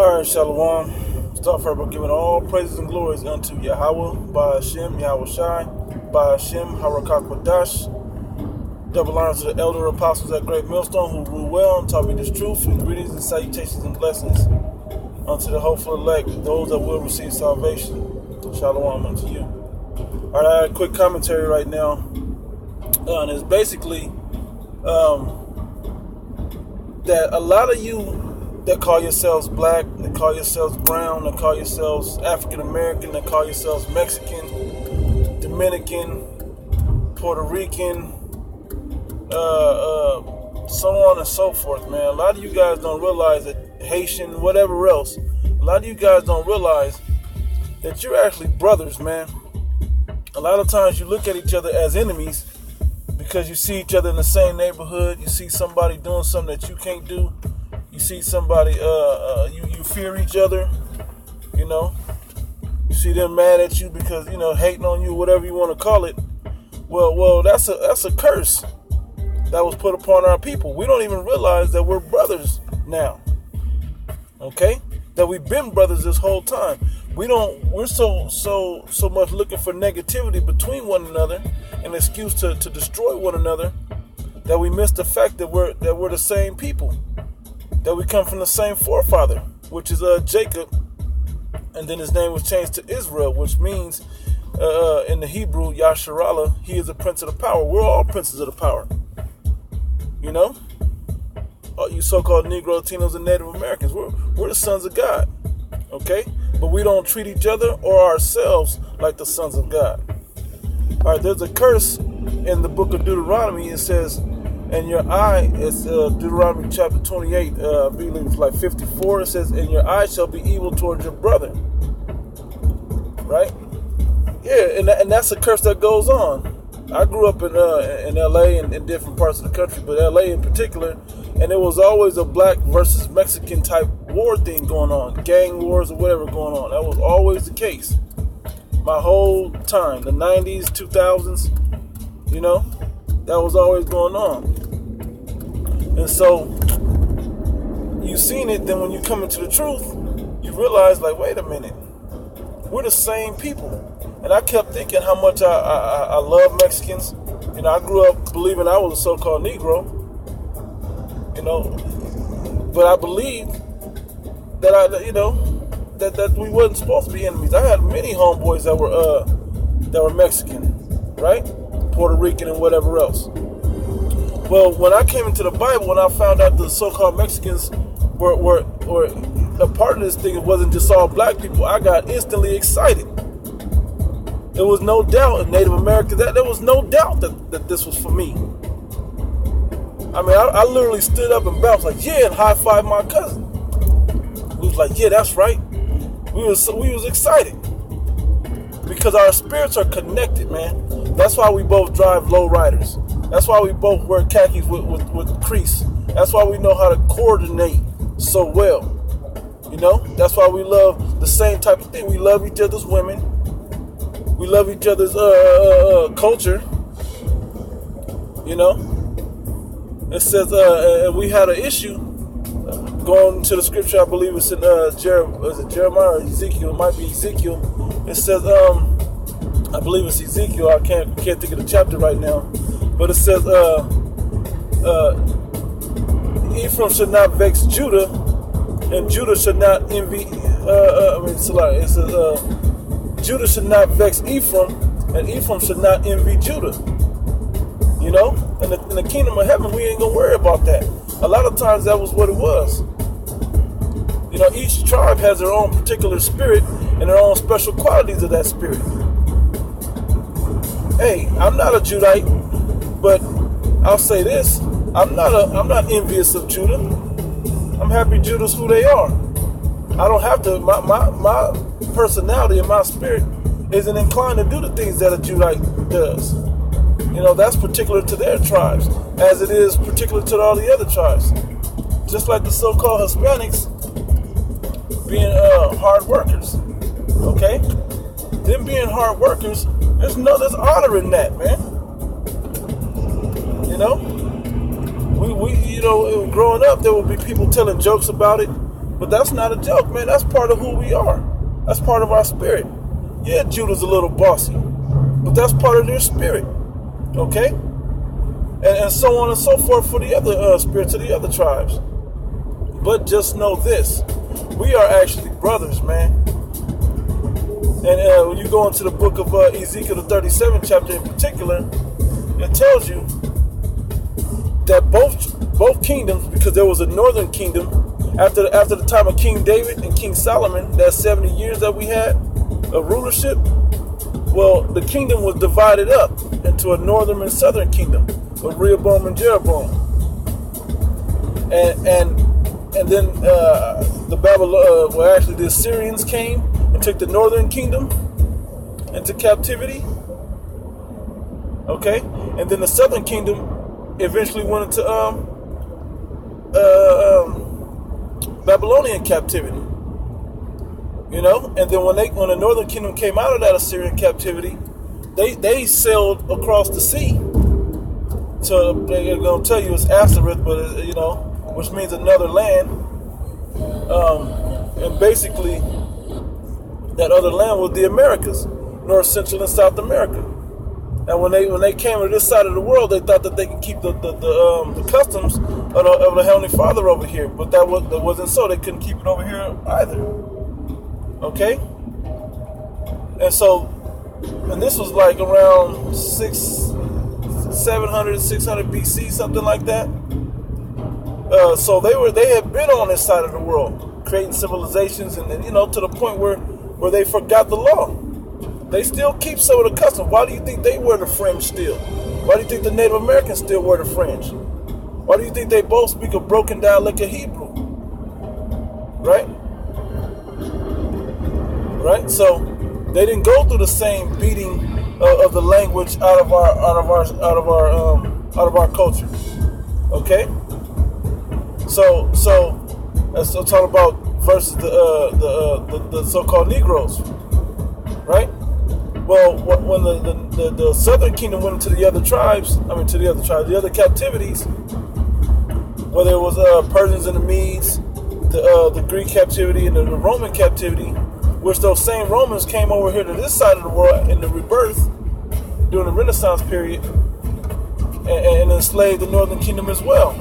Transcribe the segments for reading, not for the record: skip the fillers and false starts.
Alright, Shalom. Start first by giving all praises and glories unto Yahweh, by Hashem, Yahweh Shai, by Hashem, Harakak Wadash. Double honor to the elder apostles at Great Millstone who rule well and taught me this truth, and greetings and salutations and blessings unto the hopeful elect, those that will receive salvation. Shalom unto you. Alright, I have a quick commentary right now. And it's basically that a lot of you that call yourselves black, that call yourselves brown, that call yourselves African American, that call yourselves Mexican, Dominican, Puerto Rican, so on and so forth, man. A lot of you guys don't realize that Haitian, whatever else, a lot of you guys don't realize that you're actually brothers, man. A lot of times you look at each other as enemies because you see each other in the same neighborhood. You see somebody doing something that you can't do. You see somebody, you fear each other, you know. You see them mad at you because, you know, hating on you, whatever you want to call it. Well, that's a curse that was put upon our people. We don't even realize that we're brothers now. Okay? That we've been brothers this whole time. We're so much looking for negativity between one another, an excuse to destroy one another, that we miss the fact that we're the same people. That we come from the same forefather, which is Jacob, and then his name was changed to Israel, which means in the Hebrew, Yasharallah, he is a prince of the power. We're all princes of the power. You know? You so-called Negros, Latinos, and Native Americans, we're the sons of God. Okay? But we don't treat each other or ourselves like the sons of God. All right, there's a curse in the book of Deuteronomy. It says, and your eye, it's Deuteronomy chapter 28, I believe it's like 54. It says, and your eye shall be evil towards your brother. Right? Yeah, and that's a curse that goes on. I grew up in L.A. and in different parts of the country, but L.A. in particular, and it was always a black versus Mexican type war thing going on, gang wars or whatever going on. That was always the case. My whole time, the 90s, 2000s, you know, that was always going on. And so, you seen it, then when you come into the truth, you realize, like, wait a minute, we're the same people. And I kept thinking how much I love Mexicans. You know, I grew up believing I was a so-called Negro, you know, but I believed that that we wasn't supposed to be enemies. I had many homeboys that were Mexican, right? Puerto Rican and whatever else. Well, when I came into the Bible, when I found out the so-called Mexicans were a part of this thing, it wasn't just all black people, I got instantly excited. There was no doubt in Native America that there was no doubt that this was for me. I mean, I literally stood up and bounced like, yeah, and high-fived my cousin. We was like, yeah, that's right. We was excited because our spirits are connected, man. That's why we both drive low riders. That's why we both wear khakis with crease. That's why we know how to coordinate so well. You know, that's why we love the same type of thing. We love each other's women. We love each other's culture. You know, it says we had an issue going to the scripture. I believe it's in Jeremiah or Ezekiel. It might be Ezekiel. It says I believe it's Ezekiel. I can't think of the chapter right now, but it says Ephraim should not vex Judah, and Judah should not envy. It says Judah should not vex Ephraim, and Ephraim should not envy Judah. You know, in the kingdom of heaven, we ain't gonna worry about that. A lot of times that was what it was. You know, each tribe has their own particular spirit and their own special qualities of that spirit. Hey, I'm not a Judite, but I'll say this: I'm not envious of Judah. I'm happy Judah's who they are. I don't have to. My personality and my spirit isn't inclined to do the things that a Judite does. You know, that's particular to their tribes, as it is particular to all the other tribes. Just like the so-called Hispanics being hard workers. Okay? Them being hard workers, there's honor in that, man. You know? We growing up, there would be people telling jokes about it. But that's not a joke, man. That's part of who we are. That's part of our spirit. Yeah, Judah's a little bossy, but that's part of their spirit. Okay? And so on and so forth for the other spirits of the other tribes. But just know this. We are actually brothers, man. And when you go into the book of Ezekiel, the 37th chapter in particular, it tells you that both kingdoms, because there was a northern kingdom after the time of King David and King Solomon, that 70 years that we had of rulership. Well, the kingdom was divided up into a northern and southern kingdom of Rehoboam and Jeroboam. And then the the Assyrians came and took the northern kingdom into captivity. Okay, and then the southern kingdom eventually went into Babylonian captivity. You know, and then when the northern kingdom came out of that Assyrian captivity, they sailed across the sea. So they're gonna tell you it's Assyria, but you know, which means another land. And basically, that other land was the Americas, North, Central, and South America. And when they came to this side of the world, they thought that they could keep the customs of the Heavenly Father over here, but that wasn't so. They couldn't keep it over here either. Okay, and this was like around 600 BC, something like that. So they had been on this side of the world, creating civilizations, and you know, to the point where they forgot the law. They still keep some of the customs. Why do you think they wear the fringe still? Why do you think the Native Americans still wear the fringe? Why do you think they both speak a broken dialect of Hebrew? Right? Right? So they didn't go through the same beating of the language out of our culture. Okay? So let's talk about versus the so-called Negros. Right? Well, when the southern kingdom went into the other captivities, whether it was Persians and the Medes, the Greek captivity and the Roman captivity, which those same Romans came over here to this side of the world in the rebirth during the Renaissance period and enslaved the northern kingdom as well.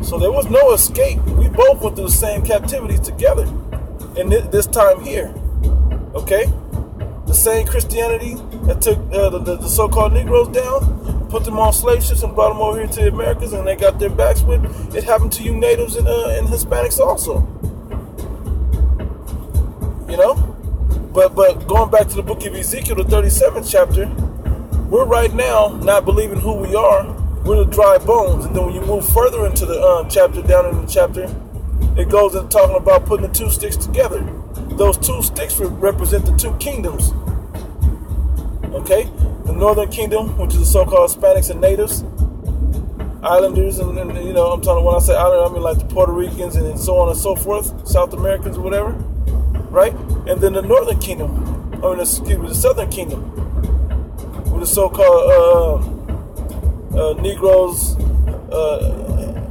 So there was no escape. We both went through the same captivities together in this time here. Okay? The same Christianity that took the so-called Negroes down, put them on slave ships and brought them over here to the Americas, and they got their backs whipped. It happened to you natives and Hispanics also. You know? But going back to the book of Ezekiel, the 37th chapter, we're right now not believing who we are. We're the dry bones. And then when you move further into the chapter, down in the chapter, it goes into talking about putting the two sticks together. Those two sticks represent the two kingdoms. Okay? The northern kingdom, which is the so-called Hispanics and natives, islanders, and you know, I'm talking, when I say islanders, I mean like the Puerto Ricans and so on and so forth, South Americans or whatever, right? And then the northern kingdom, the southern kingdom, with the so-called Negros,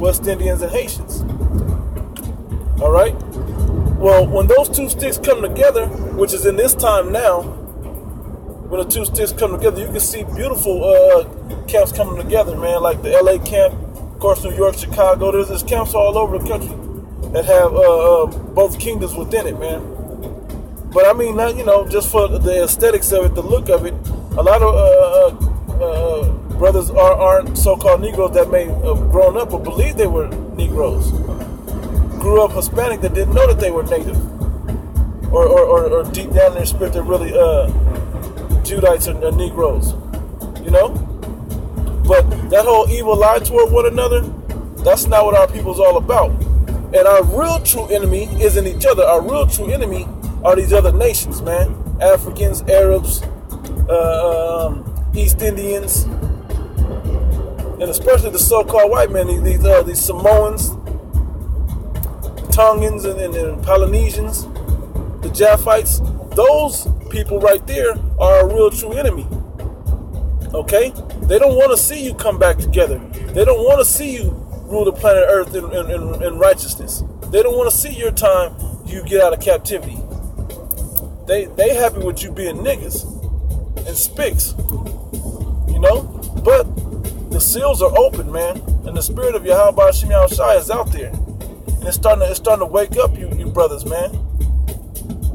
West Indians, and Haitians. All right? Well, when those two sticks come together, which is in this time now, when the two sticks come together, you can see beautiful camps coming together, man, like the LA camp, of course, New York, Chicago. There's camps all over the country that have both kingdoms within it, man. But I mean, you know, just for the aesthetics of it, the look of it, a lot of brothers aren't so-called Negroes that may have grown up or believe they were Negroes. Grew up Hispanic that didn't know that they were native, or deep down in their spirit they're really Judites or Negroes, you know. But that whole evil lie toward one another, that's not what our people's all about. And our real true enemy isn't each other. Our real true enemy are these other nations, man. Africans, Arabs, East Indians, and especially the so-called white men. These Samoans, Tongans, and Polynesians, the Japhites. Those people right there are a real true enemy. Okay? They don't want to see you come back together. They don't want to see you rule the planet Earth in righteousness. They don't want to see your time you get out of captivity. They happy with you being niggas and spics, you know. But the seals are open, man, and the spirit of Yahweh Shem Shai is out there, and it's starting to wake up you brothers, man.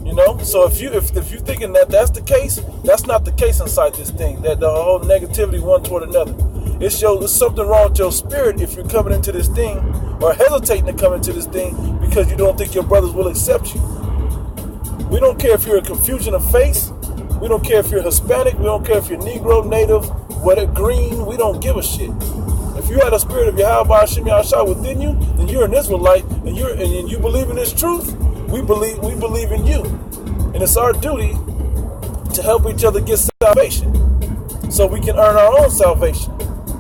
You know. So if you thinking that that's the case, that's not the case inside this thing. That the whole negativity one toward another. It's something wrong with your spirit if you're coming into this thing or hesitating to come into this thing because you don't think your brothers will accept you. We don't care if you're a confusion of face. We don't care if you're Hispanic. We don't care if you're Negro, Native, whatever, green. We don't give a shit. If you had a spirit of Yahweh Shem Shai within you, then you're an Israelite, and you believe in this truth. We believe in you, and it's our duty to help each other get salvation, so we can earn our own salvation.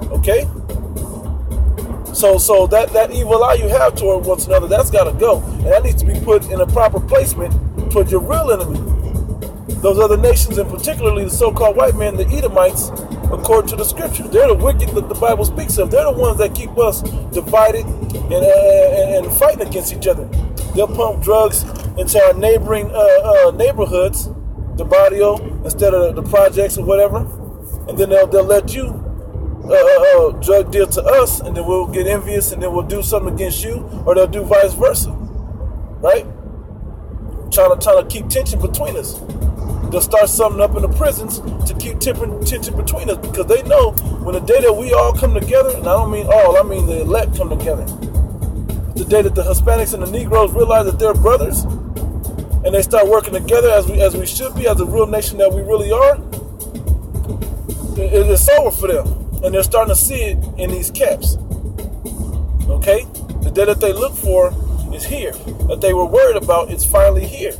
Okay? So that evil eye you have toward one another, that's got to go, and that needs to be put in a proper placement toward your real enemy. Those other nations, and particularly the so-called white men, the Edomites, according to the scripture, they're the wicked that the Bible speaks of. They're the ones that keep us divided and fighting against each other. They'll pump drugs into our neighboring neighborhoods, the barrio, instead of the projects or whatever, and then they'll let you drug deal to us, and then we'll get envious, and then we'll do something against you, or they'll do vice versa, right? Trying to keep tension between us. They'll start something up in the prisons to keep tension between us, because they know when the day that we all come together, and I don't mean all, I mean the elect come together. The day that the Hispanics and the Negros realize that they're brothers, and they start working together as we should be, as a real nation that we really are, it's over for them. And they're starting to see it in these caps. Okay? The day that they look for is here. That they were worried about is finally here.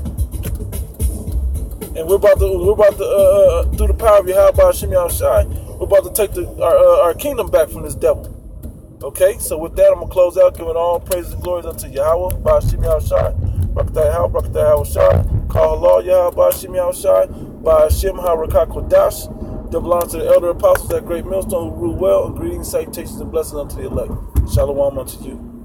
And we're about to through the power of Yahweh Shem Shai, we're about to take our kingdom back from this devil. Okay? So with that, I'm going to close out, giving all praises and glories unto Yahweh, Ba Shem Shai, Brakatah Yahweh Shai, Call Allah Yahweh Shem Shai, Ba Shem HaRakah Kodash. Double honor to the elder apostles, that great millstone who rule well, and greetings, salutations, and blessings unto the elect. Shalom unto you.